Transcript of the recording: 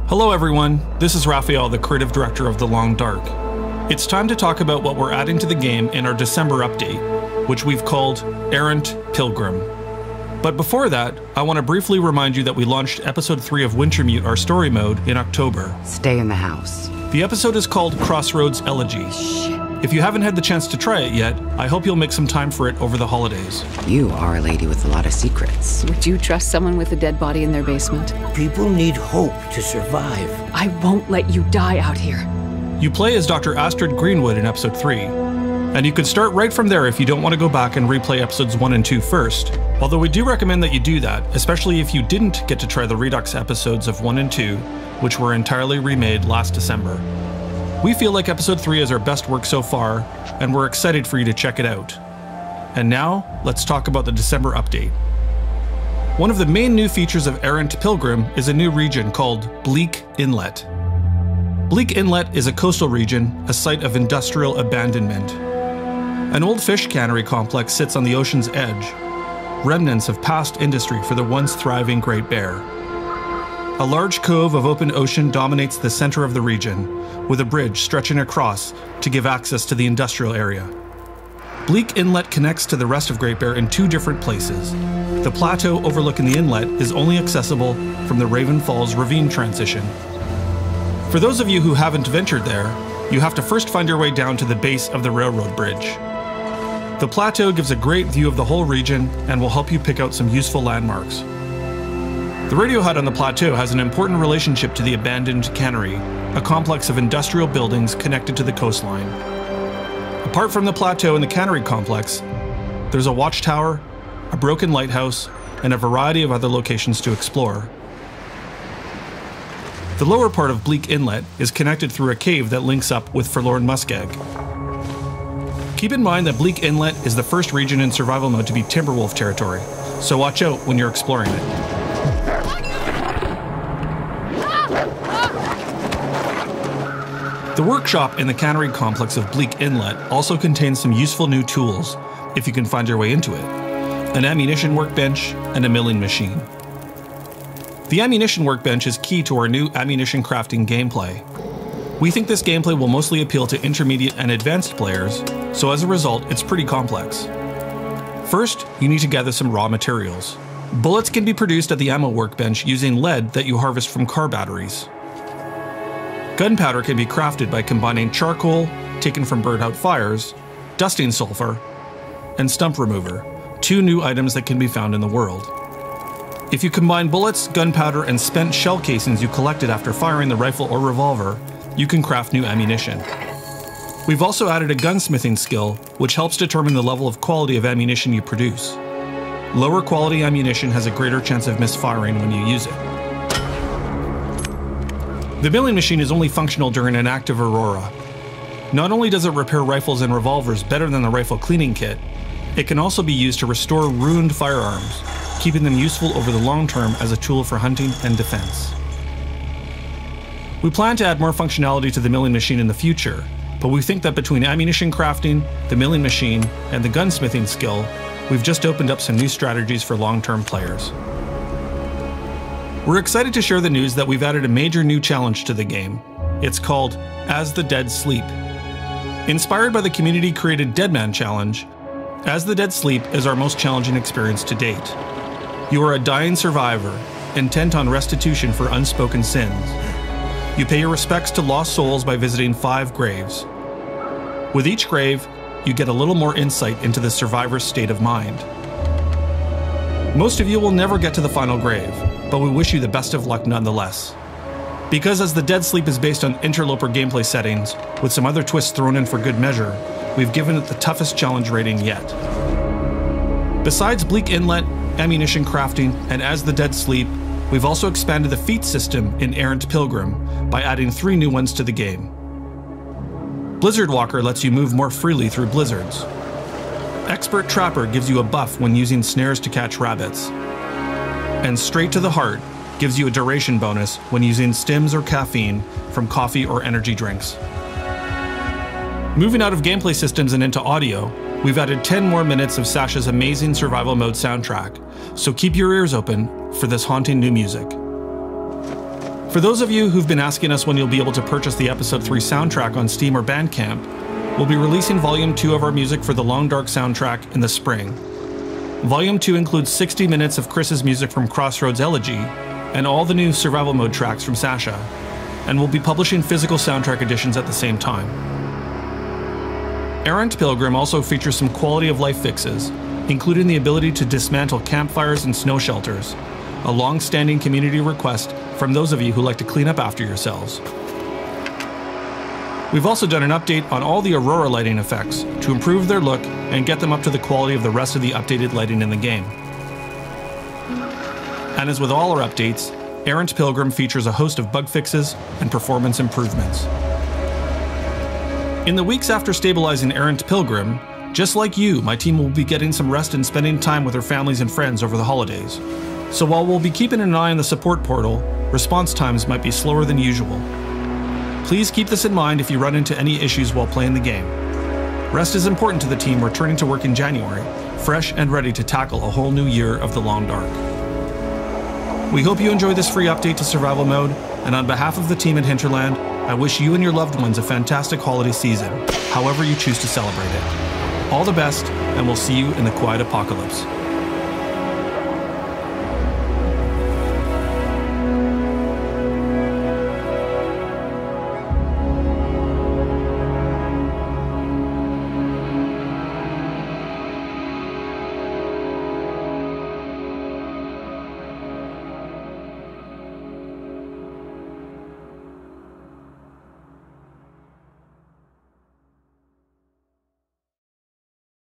Hello everyone, this is Raphael, the creative director of The Long Dark. It's time to talk about what we're adding to the game in our December update, which we've called Errant Pilgrim. But before that, I want to briefly remind you that we launched episode 3 of Wintermute, our story mode, in October. Stay in the house. The episode is called Crossroads Elegy. If you haven't had the chance to try it yet, I hope you'll make some time for it over the holidays. You are a lady with a lot of secrets. Would you trust someone with a dead body in their basement? People need hope to survive. I won't let you die out here. You play as Dr. Astrid Greenwood in episode 3, and you could start right from there if you don't want to go back and replay episodes 1 and 2 first. Although we do recommend that you do that, especially if you didn't get to try the Redux episodes of 1 and 2, which were entirely remade last December. We feel like episode 3 is our best work so far, and we're excited for you to check it out. And now, let's talk about the December update. One of the main new features of Errant Pilgrim is a new region called Bleak Inlet. Bleak Inlet is a coastal region, a site of industrial abandonment. An old fish cannery complex sits on the ocean's edge, remnants of past industry for the once thriving Great Bear. A large cove of open ocean dominates the center of the region, with a bridge stretching across to give access to the industrial area. Bleak Inlet connects to the rest of Great Bear in 2 different places. The plateau overlooking the inlet is only accessible from the Raven Falls ravine transition. For those of you who haven't ventured there, you have to first find your way down to the base of the railroad bridge. The plateau gives a great view of the whole region and will help you pick out some useful landmarks. The radio hut on the plateau has an important relationship to the abandoned cannery, a complex of industrial buildings connected to the coastline. Apart from the plateau and the cannery complex, there's a watchtower, a broken lighthouse, and a variety of other locations to explore. The lower part of Bleak Inlet is connected through a cave that links up with Forlorn Muskeg. Keep in mind that Bleak Inlet is the first region in survival mode to be Timberwolf territory, so watch out when you're exploring it. The workshop in the cannery complex of Bleak Inlet also contains some useful new tools, if you can find your way into it: an ammunition workbench and a milling machine. The ammunition workbench is key to our new ammunition crafting gameplay. We think this gameplay will mostly appeal to intermediate and advanced players, so as a result, it's pretty complex. First, you need to gather some raw materials. Bullets can be produced at the ammo workbench using lead that you harvest from car batteries. Gunpowder can be crafted by combining charcoal, taken from burnt out fires, dusting sulfur, and stump remover, 2 new items that can be found in the world. If you combine bullets, gunpowder, and spent shell casings you collected after firing the rifle or revolver, you can craft new ammunition. We've also added a gunsmithing skill, which helps determine the level of quality of ammunition you produce. Lower quality ammunition has a greater chance of misfiring when you use it. The milling machine is only functional during an active aurora. Not only does it repair rifles and revolvers better than the rifle cleaning kit, it can also be used to restore ruined firearms, keeping them useful over the long term as a tool for hunting and defense. We plan to add more functionality to the milling machine in the future, but we think that between ammunition crafting, the milling machine, and the gunsmithing skill, we've just opened up some new strategies for long-term players. We're excited to share the news that we've added a major new challenge to the game. It's called As the Dead Sleep. Inspired by the community-created Deadman Challenge, As the Dead Sleep is our most challenging experience to date. You are a dying survivor, intent on restitution for unspoken sins. You pay your respects to lost souls by visiting 5 graves. With each grave, you get a little more insight into the survivor's state of mind. Most of you will never get to the final grave, but we wish you the best of luck nonetheless. Because As the Dead Sleep is based on interloper gameplay settings, with some other twists thrown in for good measure, we've given it the toughest challenge rating yet. Besides Bleak Inlet, ammunition crafting, and As the Dead Sleep, we've also expanded the feat system in Errant Pilgrim by adding 3 new ones to the game. Blizzard Walker lets you move more freely through blizzards. Expert Trapper gives you a buff when using snares to catch rabbits. And Straight to the Heart gives you a duration bonus when using stims or caffeine from coffee or energy drinks. Moving out of gameplay systems and into audio, we've added 10 more minutes of Sasha's amazing survival mode soundtrack, so keep your ears open for this haunting new music. For those of you who've been asking us when you'll be able to purchase the Episode 3 soundtrack on Steam or Bandcamp, we'll be releasing Volume 2 of our music for the Long Dark soundtrack in the spring. Volume 2 includes 60 minutes of Chris's music from Crossroads Elegy, and all the new Survival Mode tracks from Sasha, and we'll be publishing physical soundtrack editions at the same time. Errant Pilgrim also features some quality of life fixes, including the ability to dismantle campfires and snow shelters, a long-standing community request from those of you who like to clean up after yourselves. We've also done an update on all the Aurora lighting effects to improve their look and get them up to the quality of the rest of the updated lighting in the game. And as with all our updates, Errant Pilgrim features a host of bug fixes and performance improvements. In the weeks after stabilizing Errant Pilgrim, just like you, my team will be getting some rest and spending time with their families and friends over the holidays. So while we'll be keeping an eye on the support portal, response times might be slower than usual. Please keep this in mind if you run into any issues while playing the game. Rest is important to the team returning to work in January, fresh and ready to tackle a whole new year of the Long Dark. We hope you enjoy this free update to Survival Mode, and on behalf of the team at Hinterland, I wish you and your loved ones a fantastic holiday season, however you choose to celebrate it. All the best, and we'll see you in the Quiet Apocalypse.